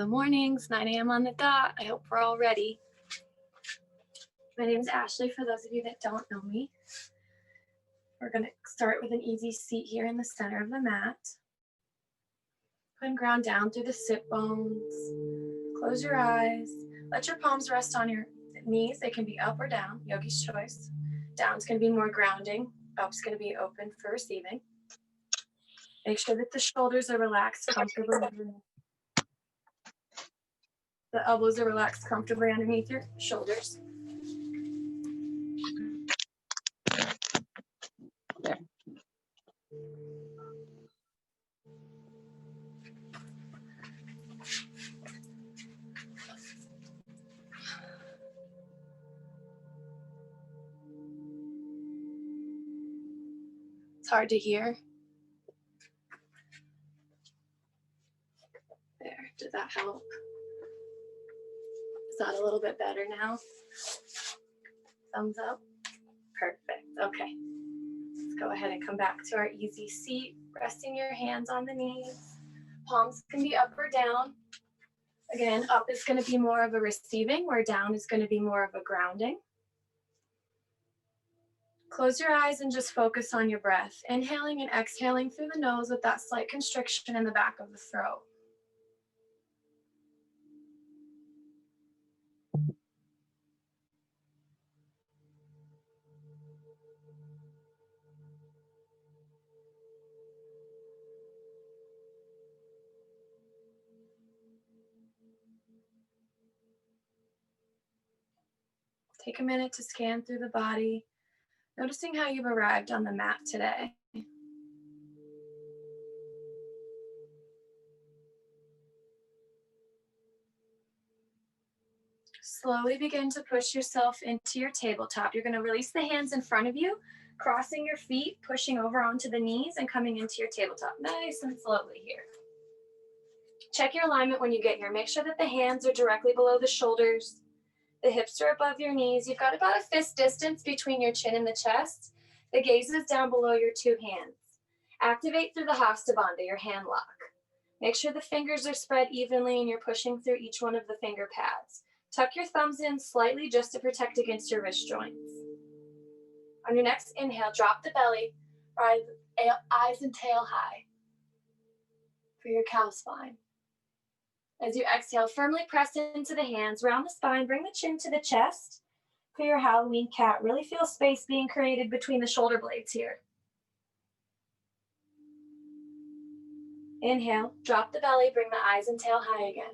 the mornings, 9 a.m. on the dot. I hope we're all ready. My name is Ashley, for those of you that don't know me. We're going to start with an easy seat here in the center of the mat. Go ahead and ground down through the sit bones. Close your eyes. Let your palms rest on your knees. They can be up or down, yogi's choice. Down's going to be more grounding. Up's going to be open for receiving. Make sure that the shoulders are relaxed comfortably. The elbows are relaxed comfortably underneath your shoulders. There. It's hard to hear. There, did that help? Is that a little bit better now? Thumbs up. Perfect. Okay. Let's go ahead and come back to our easy seat, resting your hands on the knees. Palms can be up or down. Again, up is going to be more of a receiving, where down is going to be more of a grounding. Close your eyes and just focus on your breath, inhaling and exhaling through the nose with that slight constriction in the back of the throat. Take a minute to scan through the body, noticing how you've arrived on the mat today. Slowly begin to push yourself into your tabletop. You're going to release the hands in front of you, crossing your feet, pushing over onto the knees and coming into your tabletop. Nice and slowly here. Check your alignment when you get here. Make sure that the hands are directly below the shoulders. The hips are above your knees. You've got about a fist distance between your chin and the chest. The gaze is down below your two hands. Activate through the Hasta Bandha, your hand lock. Make sure the fingers are spread evenly and you're pushing through each one of the finger pads. Tuck your thumbs in slightly just to protect against your wrist joints. On your next inhale, drop the belly, rise eyes and tail high for your cow spine. As you exhale, firmly press into the hands, round the spine, bring the chin to the chest. For your Halloween cat, really feel space being created between the shoulder blades here. Inhale, drop the belly, bring the eyes and tail high again.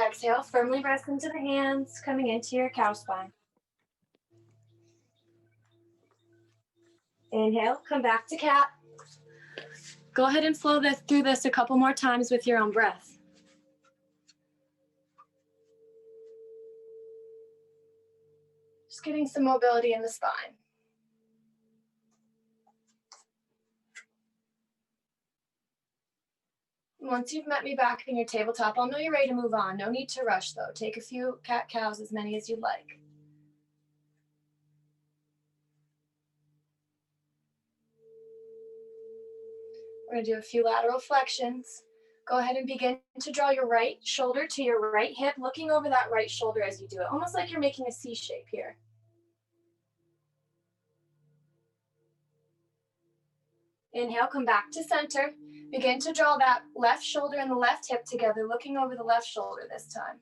Exhale, firmly press into the hands, coming into your cow spine. Inhale, come back to cat. Go ahead and flow through this a couple more times with your own breath. Just getting some mobility in the spine. Once you've met me back in your tabletop, I'll know you're ready to move on. No need to rush though. Take a few cat-cows, as many as you'd like. We're gonna do a few lateral flexions. Go ahead and begin to draw your right shoulder to your right hip, looking over that right shoulder as you do it, almost like you're making a C shape here. Inhale, come back to center. Begin to draw that left shoulder and the left hip together, looking over the left shoulder this time.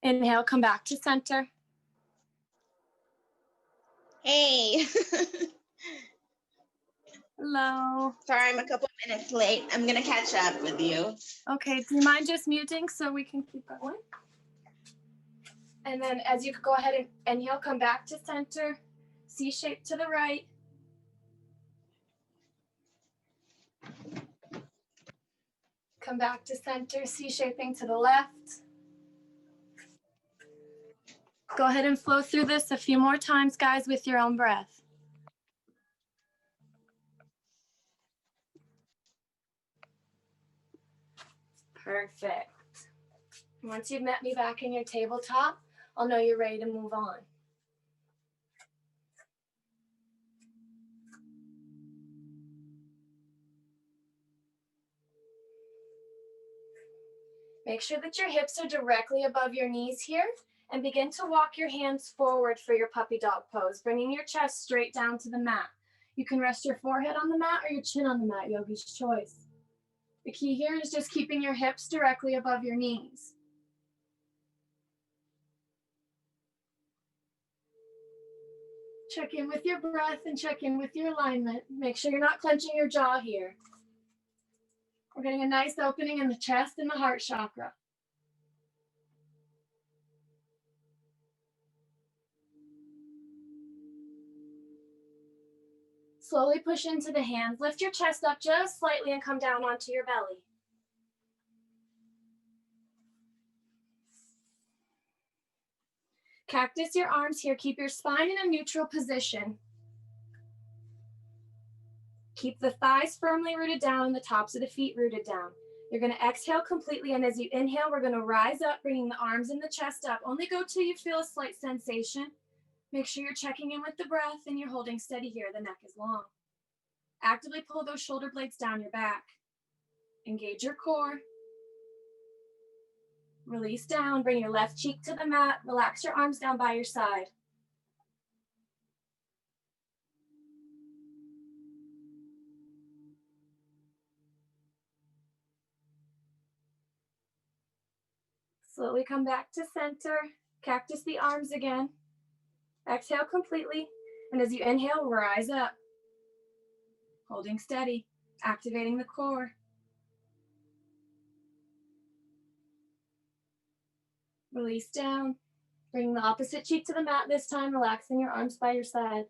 Inhale, come back to center. Hey. Hello. Sorry, I'm a couple minutes late. I'm going to catch up with you. Okay, do you mind just muting so we can keep going? And then as you go ahead and inhale, come back to center, C shape to the right. Come back to center, C shaping to the left. Go ahead and flow through this a few more times, guys, with your own breath. Perfect. Once you've met me back in your tabletop, I'll know you're ready to move on. Make sure that your hips are directly above your knees here and begin to walk your hands forward for your puppy dog pose, bringing your chest straight down to the mat. You can rest your forehead on the mat or your chin on the mat, yogi's choice. The key here is just keeping your hips directly above your knees. Check in with your breath and check in with your alignment. Make sure you're not clenching your jaw here. We're getting a nice opening in the chest and the heart chakra. Slowly push into the hands. Lift your chest up just slightly and come down onto your belly. Cactus your arms here. Keep your spine in a neutral position. Keep the thighs firmly rooted down and the tops of the feet rooted down. You're going to exhale completely, and as you inhale, we're going to rise up, bringing the arms and the chest up. Only go till you feel a slight sensation. Make sure you're checking in with the breath and you're holding steady here. The neck is long. Actively pull those shoulder blades down your back. Engage your core. Release down. Bring your left cheek to the mat. Relax your arms down by your side. Slowly come back to center. Cactus the arms again. Exhale completely. And as you inhale, rise up. Holding steady, activating the core. Release down. Bring the opposite cheek to the mat this time, relaxing your arms by your side.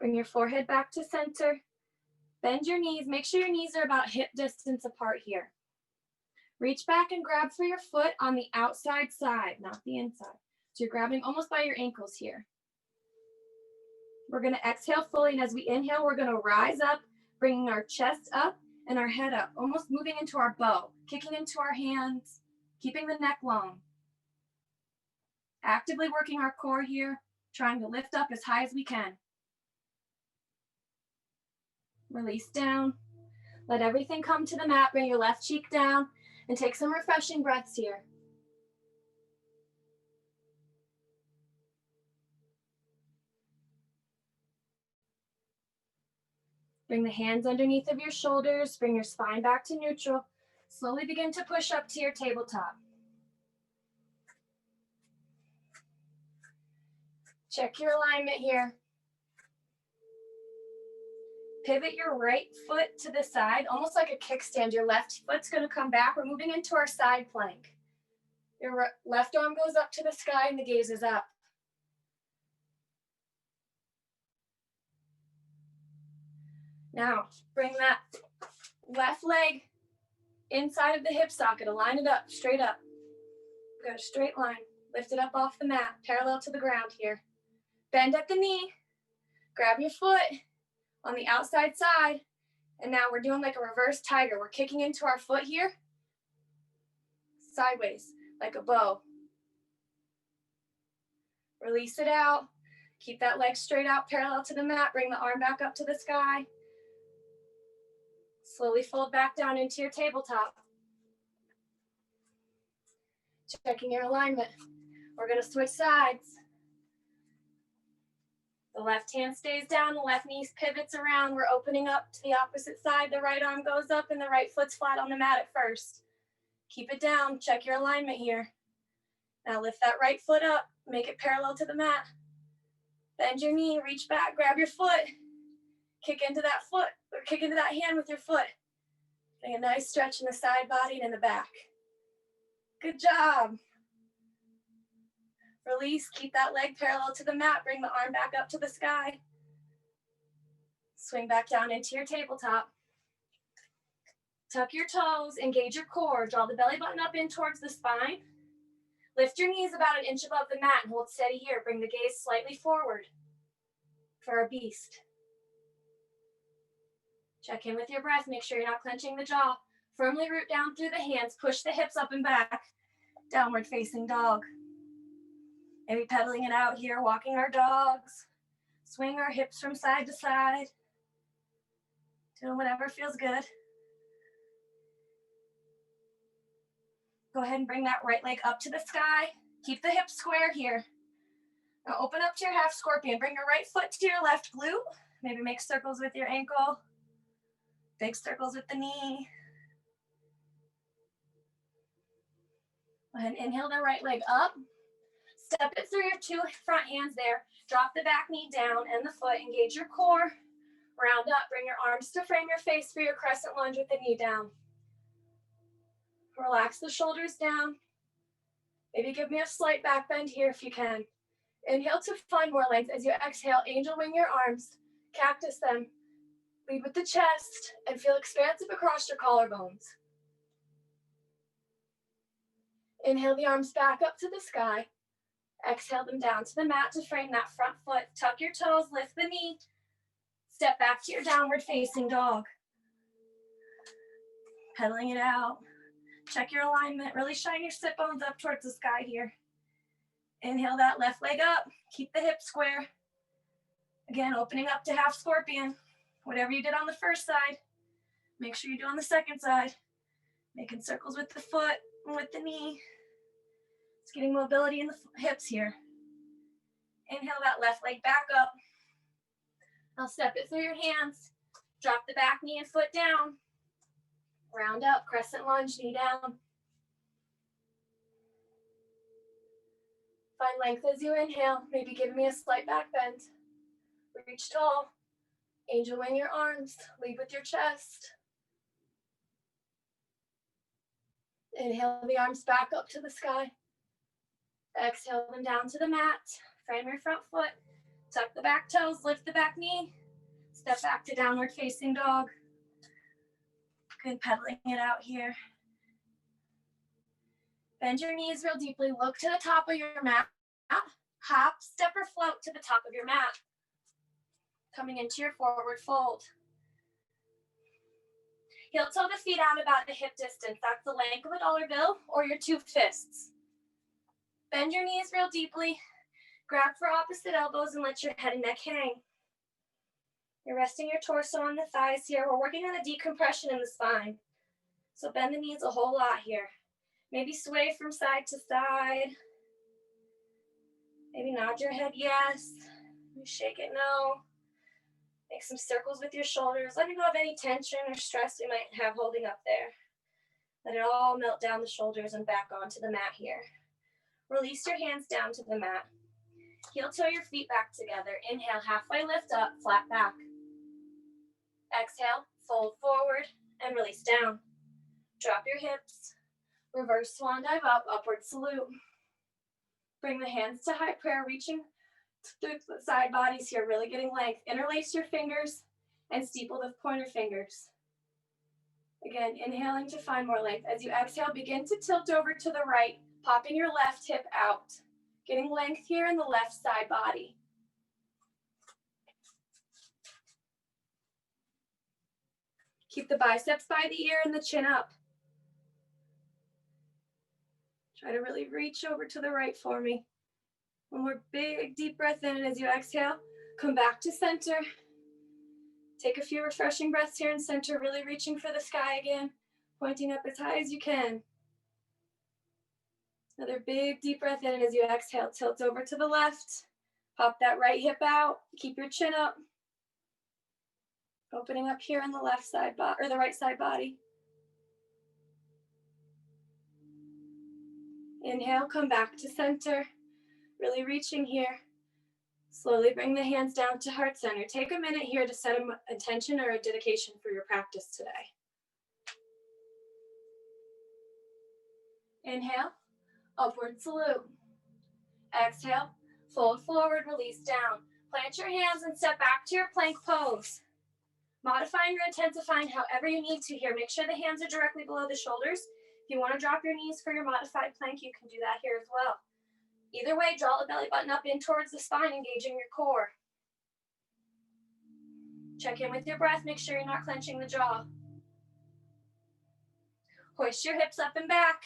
Bring your forehead back to center. Bend your knees. Make sure your knees are about hip distance apart here. Reach back and grab for your foot on the outside side, not the inside. So you're grabbing almost by your ankles here. We're going to exhale fully, and as we inhale, we're going to rise up, bringing our chest up and our head up, almost moving into our bow, kicking into our hands, keeping the neck long. Actively working our core here, trying to lift up as high as we can. Release down. Let everything come to the mat. Bring your left cheek down and take some refreshing breaths here. Bring the hands underneath of your shoulders. Bring your spine back to neutral. Slowly begin to push up to your tabletop. Check your alignment here. Pivot your right foot to the side, almost like a kickstand. Your left foot's going to come back. We're moving into our side plank. Your left arm goes up to the sky and the gaze is up. Now, bring that left leg inside of the hip socket. Align it up, straight up. Go straight line. Lift it up off the mat, parallel to the ground here. Bend at the knee. Grab your foot on the outside side. And now we're doing like a reverse tiger. We're kicking into our foot here. Sideways, like a bow. Release it out. Keep that leg straight out, parallel to the mat. Bring the arm back up to the sky. Slowly fold back down into your tabletop. Checking your alignment. We're going to switch sides. The left hand stays down, the left knee pivots around. We're opening up to the opposite side. The right arm goes up and the right foot's flat on the mat at first. Keep it down. Check your alignment here. Now lift that right foot up. Make it parallel to the mat. Bend your knee, reach back, grab your foot. Kick into that foot, or kick into that hand with your foot. Getting a nice stretch in the side body and in the back. Good job. Release, keep that leg parallel to the mat. Bring the arm back up to the sky. Swing back down into your tabletop. Tuck your toes, engage your core. Draw the belly button up in towards the spine. Lift your knees about an inch above the mat and hold steady here. Bring the gaze slightly forward for our beast. Check in with your breath. Make sure you're not clenching the jaw. Firmly root down through the hands. Push the hips up and back. Downward facing dog. Maybe pedaling it out here, walking our dogs. Swing our hips from side to side. Doing whatever feels good. Go ahead and bring that right leg up to the sky. Keep the hips square here. Now open up to your half scorpion. Bring your right foot to your left glute. Maybe make circles with your ankle. Big circles with the knee. Go ahead and inhale the right leg up. Step it through your two front hands there. Drop the back knee down and the foot. Engage your core. Round up. Bring your arms to frame your face for your crescent lunge with the knee down. Relax the shoulders down. Maybe give me a slight back bend here if you can. Inhale to find more length. As you exhale, angel wing your arms. Cactus them. Lead with the chest and feel expansive across your collarbones. Inhale the arms back up to the sky. Exhale them down to the mat to frame that front foot. Tuck your toes, lift the knee. Step back to your downward facing dog. Pedaling it out. Check your alignment. Really shine your sit bones up towards the sky here. Inhale that left leg up. Keep the hips square. Again, opening up to half scorpion. Whatever you did on the first side, make sure you do on the second side. Making circles with the foot and with the knee. It's getting mobility in the hips here. Inhale that left leg back up. Now step it through your hands. Drop the back knee and foot down. Round up, crescent lunge, knee down. Find length as you inhale. Maybe give me a slight back bend. Reach tall. Angel wing your arms. Lead with your chest. Inhale the arms back up to the sky. Exhale them down to the mat. Frame your front foot. Tuck the back toes. Lift the back knee. Step back to downward facing dog. Good, pedaling it out here. Bend your knees real deeply. Look to the top of your mat. Hop, step, or float to the top of your mat. Coming into your forward fold. Heel toe the feet out about a hip distance. That's the length of a dollar bill or your two fists. Bend your knees real deeply. Grab for opposite elbows and let your head and neck hang. You're resting your torso on the thighs here. We're working on a decompression in the spine. So bend the knees a whole lot here. Maybe sway from side to side. Maybe nod your head yes. Maybe shake it no. Make some circles with your shoulders. Let me go of any tension or stress you might have holding up there. Let it all melt down the shoulders and back onto the mat here. Release your hands down to the mat. Heel toe your feet back together. Inhale, halfway lift up, flat back. Exhale, fold forward and release down. Drop your hips. Reverse swan dive up, upward salute. Bring the hands to high prayer, reaching through the side bodies here, really getting length. Interlace your fingers and steeple the pointer fingers. Again, inhaling to find more length. As you exhale, begin to tilt over to the right, popping your left hip out. Getting length here in the left side body. Keep the biceps by the ear and the chin up. Try to really reach over to the right for me. One more big deep breath in, and as you exhale, come back to center. Take a few refreshing breaths here in center, really reaching for the sky again, pointing up as high as you can. Another big deep breath in, and as you exhale, tilt over to the left. Pop that right hip out. Keep your chin up. Opening up here on the left side or the right side body. Inhale, come back to center. Really reaching here. Slowly bring the hands down to heart center. Take a minute here to set an intention or a dedication for your practice today. Inhale, upward salute. Exhale, fold forward, release down. Plant your hands and step back to your plank pose. Modifying or intensifying however you need to here. Make sure the hands are directly below the shoulders. If you want to drop your knees for your modified plank, you can do that here as well. Either way, draw the belly button up in towards the spine, engaging your core. Check in with your breath. Make sure you're not clenching the jaw. Hoist your hips up and back.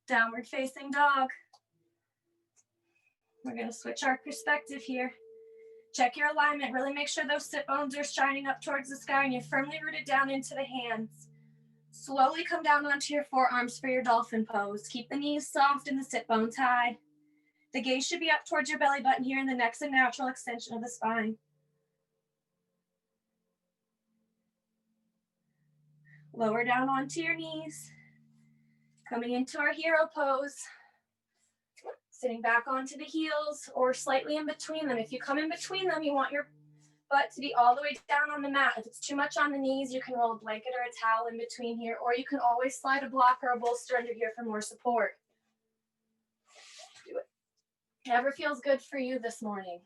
Downward facing dog. We're going to switch our perspective here. Check your alignment. Really make sure those sit bones are shining up towards the sky and you're firmly rooted down into the hands. Slowly come down onto your forearms for your dolphin pose. Keep the knees soft and the sit bones high. The gaze should be up towards your belly button here, and the neck's a natural extension of the spine. Lower down onto your knees. Coming into our hero pose. Sitting back onto the heels or slightly in between them. If you come in between them, you want your butt to be all the way down on the mat. If it's too much on the knees, you can roll a blanket or a towel in between here, or you can always slide a block or a bolster under here for more support. Do it. Whatever feels good for you this morning.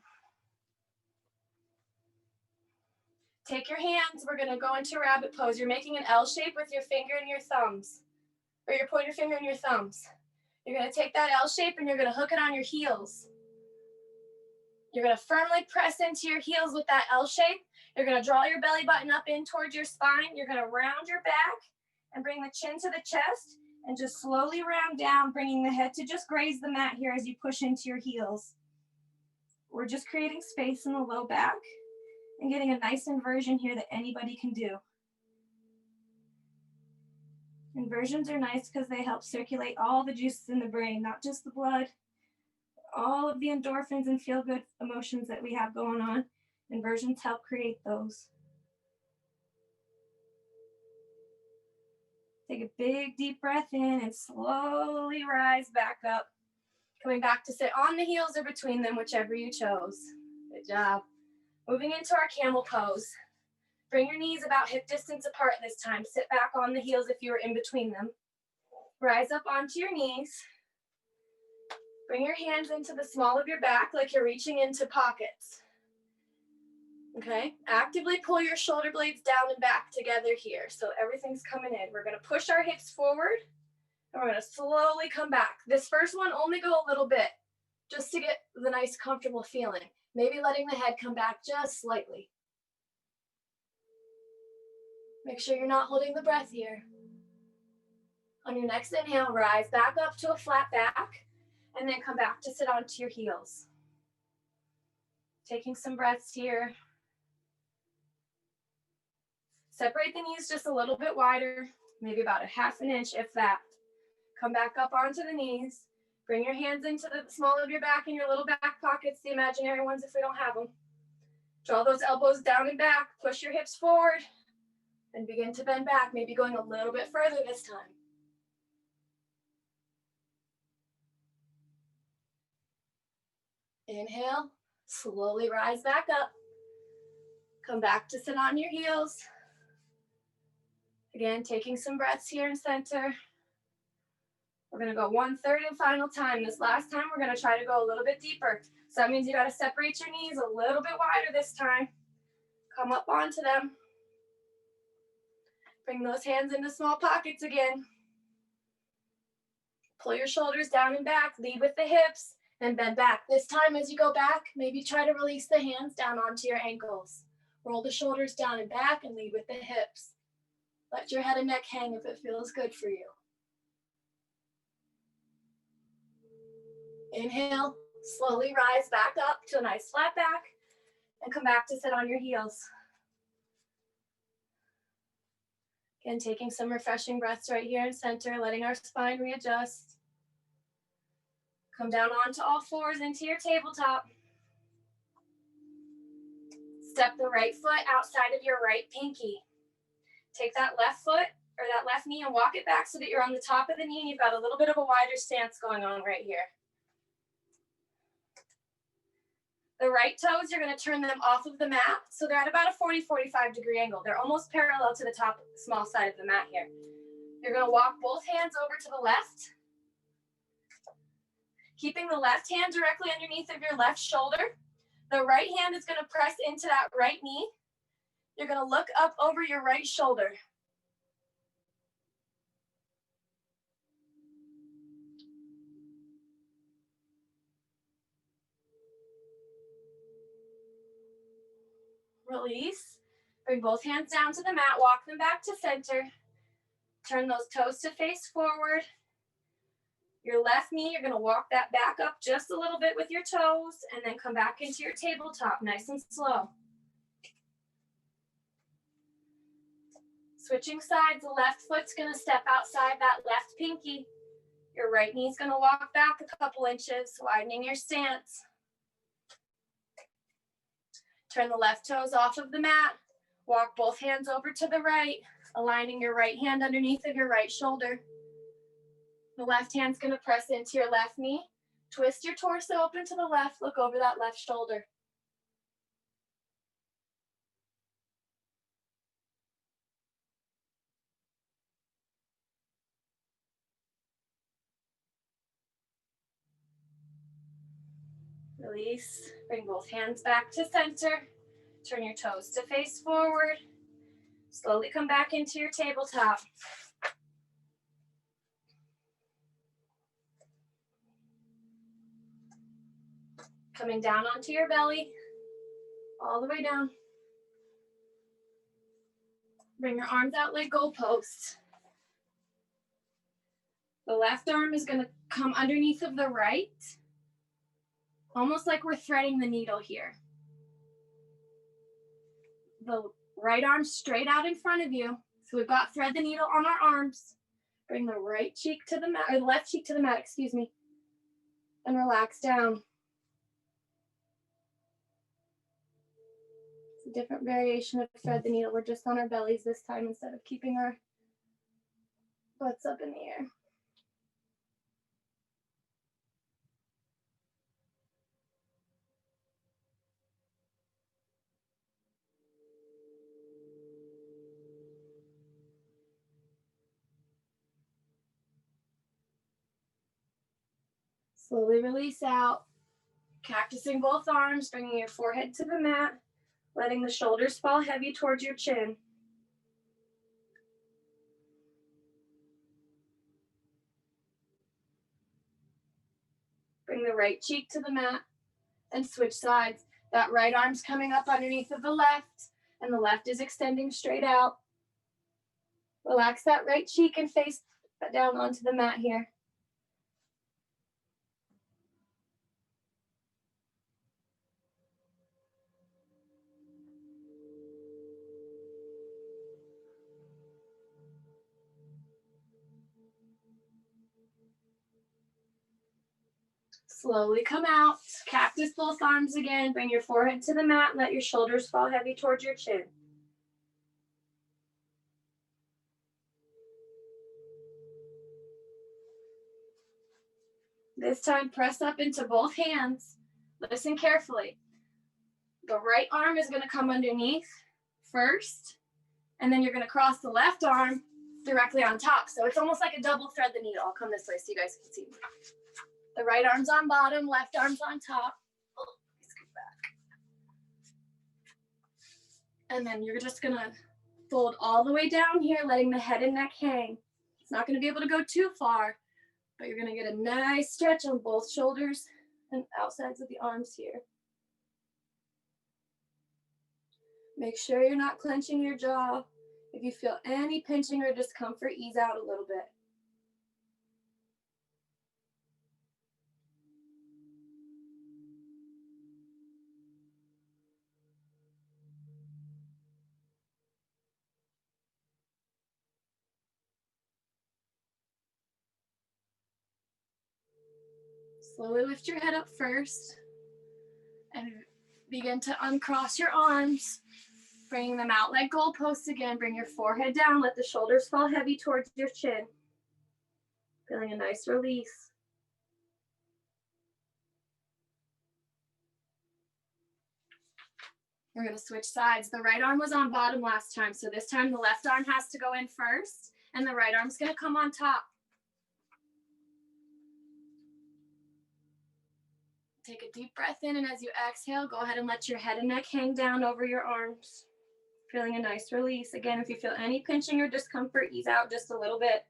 Take your hands. We're going to go into rabbit pose. You're making an L shape with your finger and your thumbs, or your pointer finger and your thumbs. You're going to take that L shape and you're going to hook it on your heels. You're going to firmly press into your heels with that L shape. You're going to draw your belly button up in towards your spine. You're going to round your back and bring the chin to the chest and just slowly round down, bringing the head to just graze the mat here as you push into your heels. We're just creating space in the low back and getting a nice inversion here that anybody can do. Inversions are nice because they help circulate all the juices in the brain, not just the blood, all of the endorphins and feel-good emotions that we have going on. Inversions help create those. Take a big deep breath in and slowly rise back up. Coming back to sit on the heels or between them, whichever you chose. Good job. Moving into our camel pose. Bring your knees about hip distance apart this time. Sit back on the heels if you were in between them. Rise up onto your knees. Bring your hands into the small of your back like you're reaching into pockets. Okay, actively pull your shoulder blades down and back together here. So everything's coming in. We're gonna push our hips forward and we're gonna slowly come back. This first one, only go a little bit just to get the nice comfortable feeling. Maybe letting the head come back just slightly. Make sure you're not holding the breath here. On your next inhale, rise back up to a flat back and then come back to sit onto your heels. Taking some breaths here. Separate the knees just a little bit wider, maybe about a ½ inch, if that. Come back up onto the knees. Bring your hands into the small of your back and your little back pockets, the imaginary ones if we don't have them. Draw those elbows down and back. Push your hips forward and begin to bend back, maybe going a little bit further this time. Inhale, slowly rise back up. Come back to sit on your heels. Again, taking some breaths here in center. We're gonna go 1/3 and final time. This last time, we're gonna try to go a little bit deeper. So that means you gotta separate your knees a little bit wider this time. Come up onto them. Bring those hands into small pockets again. Pull your shoulders down and back, lead with the hips, and bend back. This time as you go back, maybe try to release the hands down onto your ankles. Roll the shoulders down and back and lead with the hips. Let your head and neck hang if it feels good for you. Inhale, slowly rise back up to a nice flat back and come back to sit on your heels. Again, taking some refreshing breaths right here in center, letting our spine readjust. Come down onto all fours into your tabletop. Step the right foot outside of your right pinky. Take that left foot or that left knee and walk it back so that you're on the top of the knee and you've got a little bit of a wider stance going on right here. The right toes, you're gonna turn them off of the mat. So they're at about a 40-45 degree angle. They're almost parallel to the top small side of the mat here. You're gonna walk both hands over to the left. Keeping the left hand directly underneath of your left shoulder. The right hand is gonna press into that right knee. You're gonna look up over your right shoulder. Release. Bring both hands down to the mat, walk them back to center. Turn those toes to face forward. Your left knee, you're gonna walk that back up just a little bit with your toes and then come back into your tabletop, nice and slow. Switching sides, the left foot's gonna step outside that left pinky. Your right knee's gonna walk back a couple inches, widening your stance. Turn the left toes off of the mat. Walk both hands over to the right, aligning your right hand underneath of your right shoulder. The left hand's gonna press into your left knee. Twist your torso open to the left, look over that left shoulder. Release, bring both hands back to center. Turn your toes to face forward. Slowly come back into your tabletop. Coming down onto your belly, all the way down. Bring your arms out like goalposts. The left arm is gonna come underneath of the right, almost like we're threading the needle here. The right arm straight out in front of you. So we've got thread the needle on our arms. Bring the right cheek to the mat, or the left cheek to the mat, excuse me, and relax down. It's a different variation of thread the needle. We're just on our bellies this time instead of keeping our butts up in the air. Slowly release out, cactusing both arms, bringing your forehead to the mat, letting the shoulders fall heavy towards your chin. Bring the right cheek to the mat and switch sides. That right arm's coming up underneath of the left, and the left is extending straight out. Relax that right cheek and face down onto the mat here. Slowly come out, cactus both arms again, bring your forehead to the mat, and let your shoulders fall heavy towards your chin. This time, press up into both hands. Listen carefully. The right arm is gonna come underneath first, and then you're gonna cross the left arm directly on top. So it's almost like a double thread the needle. I'll come this way so you guys can see. The right arm's on bottom, left arm's on top. Oh, scoot back. And then you're just gonna fold all the way down here, letting the head and neck hang. It's not gonna be able to go too far, but you're gonna get a nice stretch on both shoulders and outsides of the arms here. Make sure you're not clenching your jaw. If you feel any pinching or discomfort, ease out a little bit. Slowly lift your head up first and begin to uncross your arms, bringing them out like goalposts again. Bring your forehead down, let the shoulders fall heavy towards your chin. Feeling a nice release. We're gonna switch sides. The right arm was on bottom last time, so this time the left arm has to go in first, and the right arm's gonna come on top. Take a deep breath in, and as you exhale, go ahead and let your head and neck hang down over your arms. Feeling a nice release. Again, if you feel any pinching or discomfort, ease out just a little bit.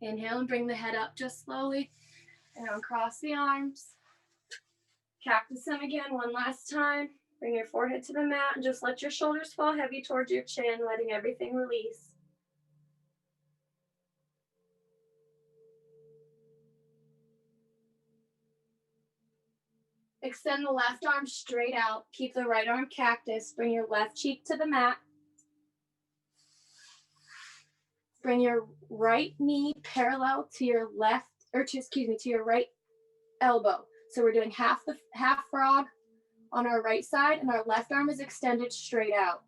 Inhale and bring the head up just slowly. And uncross the arms. Cactus them again one last time. Bring your forehead to the mat and just let your shoulders fall heavy towards your chin, letting everything release. Extend the left arm straight out. Keep the right arm cactus. Bring your left cheek to the mat. Bring your right knee parallel to your left, to your right elbow. So we're doing half frog on our right side, and our left arm is extended straight out.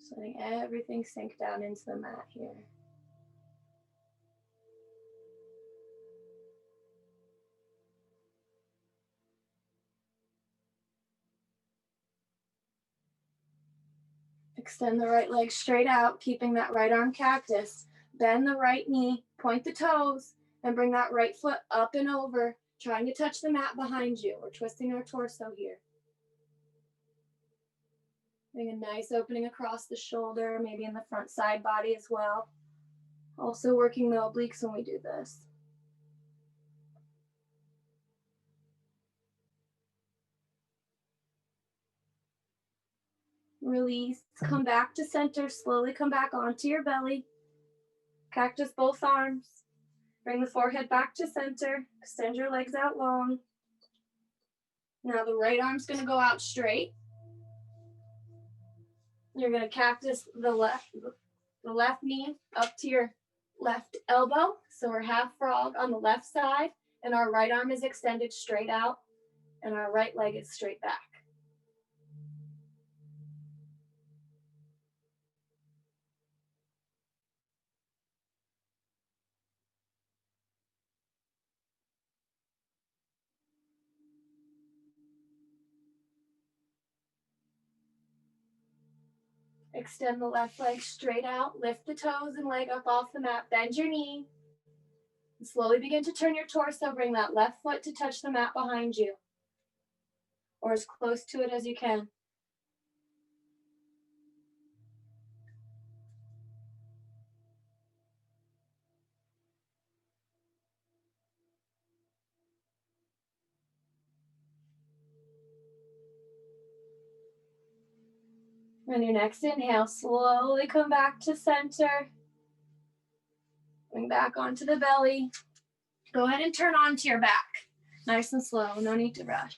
So letting everything sink down into the mat here. Extend the right leg straight out, keeping that right arm cactus. Bend the right knee, point the toes, and bring that right foot up and over, trying to touch the mat behind you. We're twisting our torso here. Getting a nice opening across the shoulder, maybe in the front side body as well. Also working the obliques when we do this. Release, come back to center, slowly come back onto your belly. Cactus both arms. Bring the forehead back to center, extend your legs out long. Now the right arm's gonna go out straight. You're gonna cactus the left knee up to your left elbow. So we're half frog on the left side, and our right arm is extended straight out, and our right leg is straight back. Extend the left leg straight out, lift the toes and leg up off the mat, bend your knee. And slowly begin to turn your torso, bring that left foot to touch the mat behind you, or as close to it as you can. On your next inhale, slowly come back to center. Bring back onto the belly. Go ahead and turn onto your back. Nice and slow, no need to rush.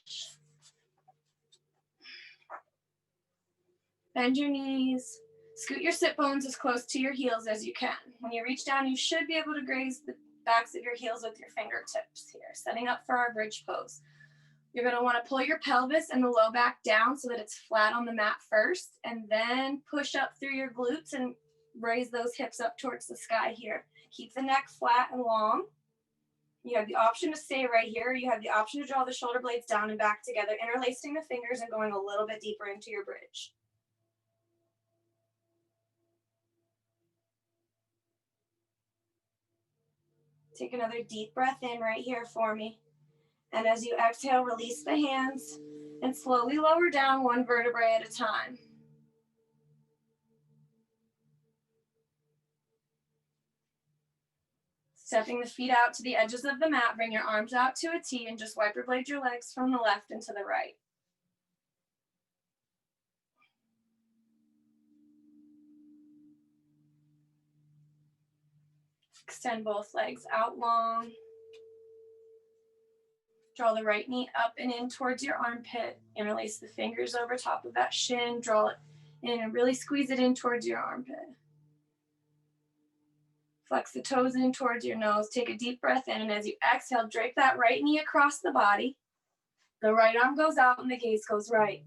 Bend your knees. Scoot your sit bones as close to your heels as you can. When you reach down, you should be able to graze the backs of your heels with your fingertips here, setting up for our bridge pose. You're gonna wanna pull your pelvis and the low back down so that it's flat on the mat first, and then push up through your glutes and raise those hips up towards the sky here. Keep the neck flat and long. You have the option to stay right here. You have the option to draw the shoulder blades down and back together, interlacing the fingers and going a little bit deeper into your bridge. Take another deep breath in right here for me. And as you exhale, release the hands and slowly lower down one vertebrae at a time. Stepping the feet out to the edges of the mat, bring your arms out to a T and just wiper blade your legs from the left and to the right. Extend both legs out long. Draw the right knee up and in towards your armpit. Interlace the fingers over top of that shin. Draw it in and really squeeze it in towards your armpit. Flex the toes in towards your nose. Take a deep breath in, and as you exhale, drape that right knee across the body. The right arm goes out and the gaze goes right.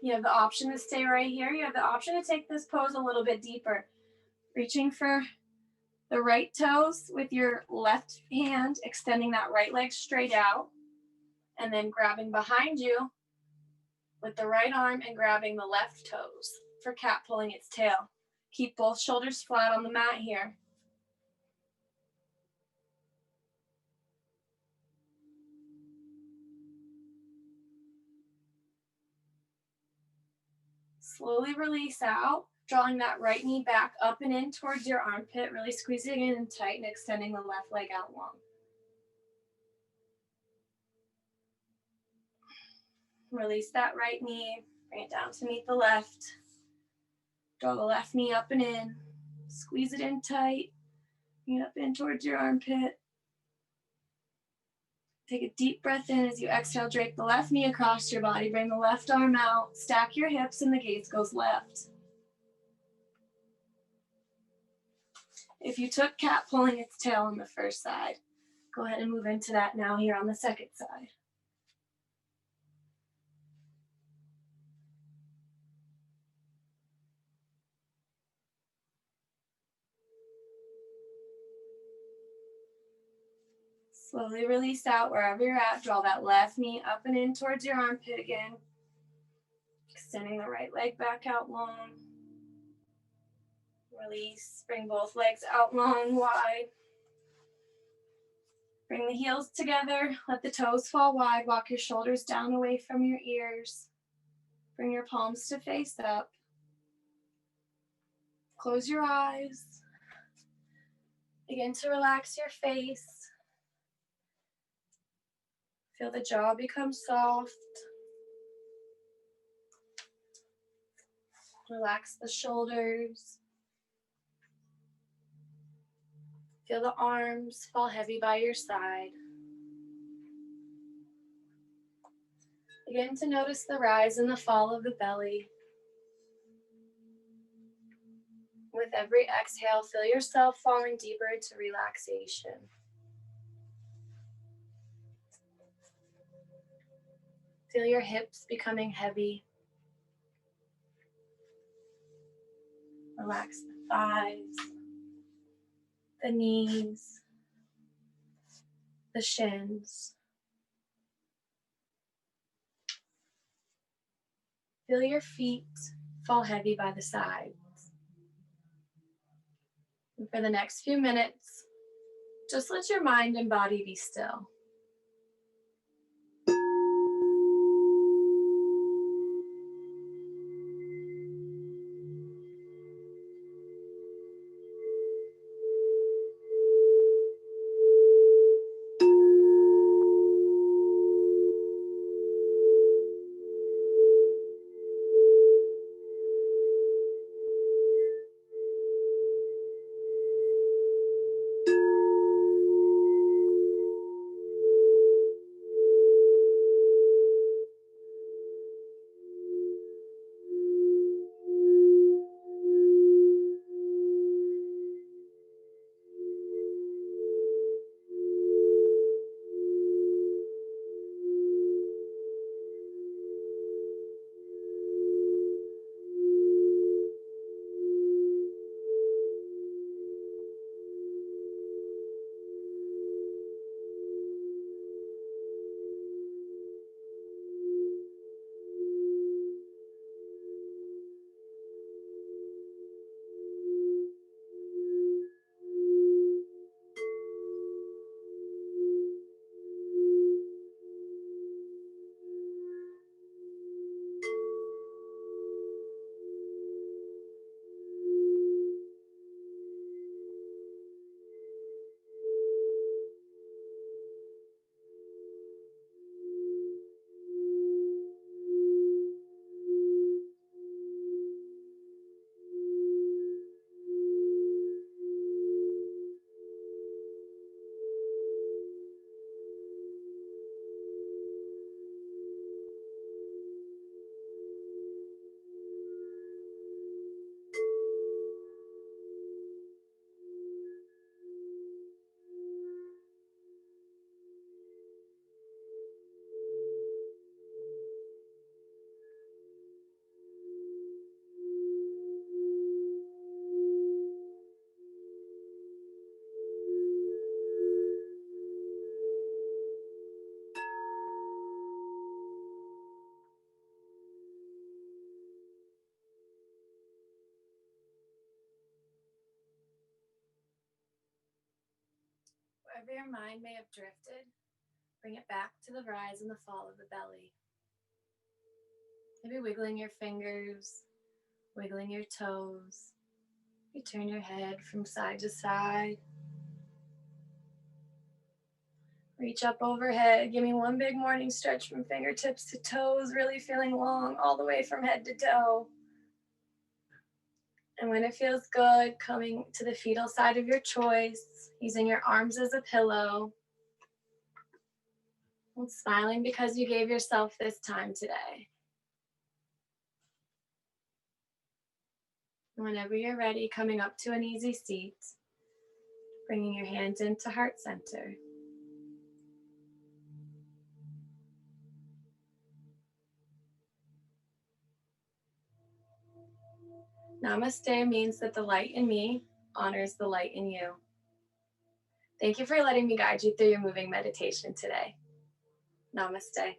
You have the option to stay right here. You have the option to take this pose a little bit deeper. Reaching for the right toes with your left hand, extending that right leg straight out, and then grabbing behind you with the right arm and grabbing the left toes for cat pulling its tail. Keep both shoulders flat on the mat here. Slowly release out, drawing that right knee back up and in towards your armpit, really squeezing it in tight and extending the left leg out long. Release that right knee, bring it down to meet the left. Draw the left knee up and in, squeeze it in tight, bring it up in towards your armpit. Take a deep breath in as you exhale, drape the left knee across your body, bring the left arm out, stack your hips and the gaze goes left. If you took cat pulling its tail on the first side, go ahead and move into that now here on the second side. Slowly release out wherever you're at. Draw that left knee up and in towards your armpit again. Extending the right leg back out long. Release, bring both legs out long, wide. Bring the heels together, let the toes fall wide, walk your shoulders down away from your ears. Bring your palms to face up. Close your eyes. Begin to relax your face. Feel the jaw become soft. Relax the shoulders. Feel the arms fall heavy by your side. Begin to notice the rise and the fall of the belly. With every exhale, feel yourself falling deeper into relaxation. Feel your hips becoming heavy. Relax the thighs, the knees, the shins. Feel your feet fall heavy by the sides. And for the next few minutes, just let your mind and body be still. Wherever your mind may have drifted, bring it back to the rise and the fall of the belly. Maybe wiggling your fingers, wiggling your toes. You turn your head from side to side. Reach up overhead. Give me one big morning stretch from fingertips to toes, really feeling long all the way from head to toe. And when it feels good, coming to the fetal side of your choice, using your arms as a pillow. And smiling because you gave yourself this time today. And whenever you're ready, coming up to an easy seat, bringing your hands into heart center. Namaste means that the light in me honors the light in you. Thank you for letting me guide you through your moving meditation today. Namaste.